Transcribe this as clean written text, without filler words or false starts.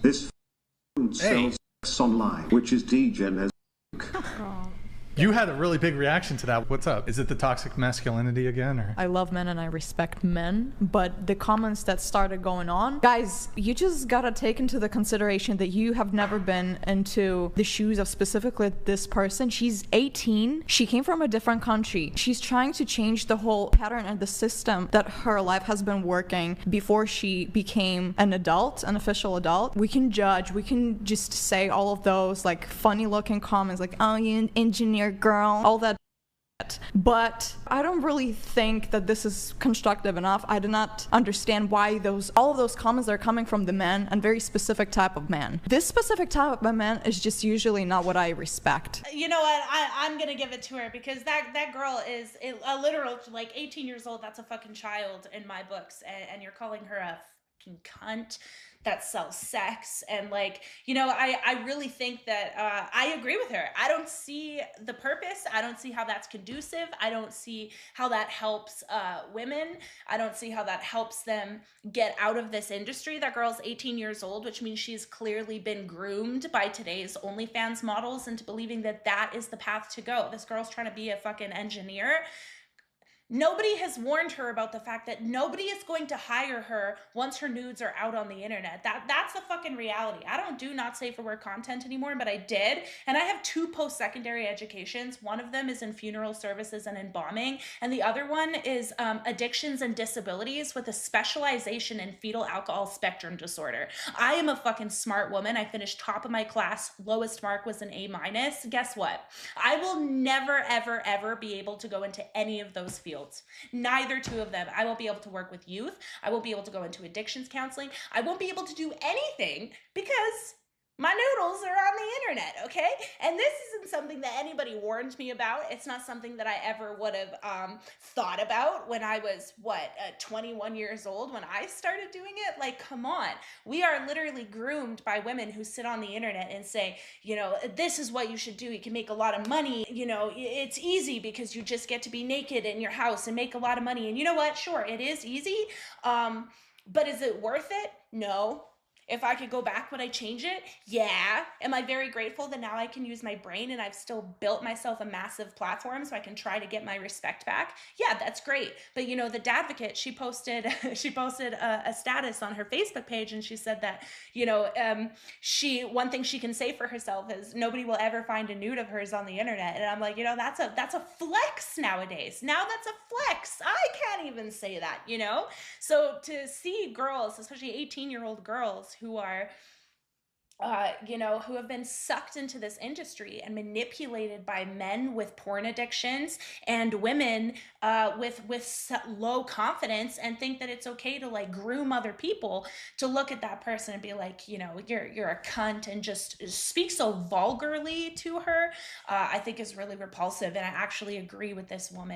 This sells sex online, which is degen as You had a really big reaction to that. What's up? Is it the toxic masculinity again, or? I love men and I respect men, but the comments that started going on, guys, you just gotta take into the consideration that you have never been into the shoes of specifically this person. She's 18. She came from a different country. She's trying to change the whole pattern and the system that her life has been working before she became an adult, an official adult. We can judge, we can just say all of those like funny looking comments like, oh, you an engineer girl, all that. But I don't really think that this is constructive enough. I do not understand why all of those comments are coming from the men and very specific type of man. This specific type of man is just usually not what I respect. You know what? I'm gonna give it to her because that girl is a literal, like, 18 years old. That's a fucking child in my books, and you're calling her a fucking cunt that sells sex. And like, you know, I really think that I agree with her. I don't see the purpose. I don't see how that's conducive. I don't see how that helps women. I don't see how that helps them get out of this industry. That girl's 18 years old, which means she's clearly been groomed by today's OnlyFans models into believing that that is the path to go. This girl's trying to be a fucking engineer. Nobody has warned her about the fact that nobody is going to hire her once her nudes are out on the internet. That's the fucking reality. I don't do not safe for work content anymore, but I did. And I have 2 post-secondary educations. One of them is in funeral services and embalming. And the other one is addictions and disabilities with a specialization in fetal alcohol spectrum disorder. I am a fucking smart woman. I finished top of my class. Lowest mark was an A-. Guess what? I will never, ever, ever be able to go into any of those fields. Neither 2 of them. I won't be able to work with youth. I won't be able to go into addictions counseling. I won't be able to do anything because my noodles are on the internet, okay? And this isn't something that anybody warned me about. It's not something that I ever would have thought about when I was, 21 years old when I started doing it? Like, come on. We are literally groomed by women who sit on the internet and say, you know, this is what you should do. You can make a lot of money. You know, it's easy because you just get to be naked in your house and make a lot of money. And you know what? Sure, it is easy. But is it worth it? No. If I could go back, would I change it? Yeah. Am I very grateful that now I can use my brain and I've still built myself a massive platform so I can try to get my respect back? Yeah, that's great. But you know, the Dadvocate, she posted a status on her Facebook page, and she said that, you know, one thing she can say for herself is nobody will ever find a nude of hers on the internet. And I'm like, you know, that's a flex nowadays. Now that's a flex. I can't even say that, you know? So to see girls, especially 18-year-old girls who are, you know, who have been sucked into this industry and manipulated by men with porn addictions and women with low confidence, and think that it's okay to like groom other people to look at that person and be like, you know, you're a cunt, and just speak so vulgarly to her, I think is really repulsive. And I actually agree with this woman.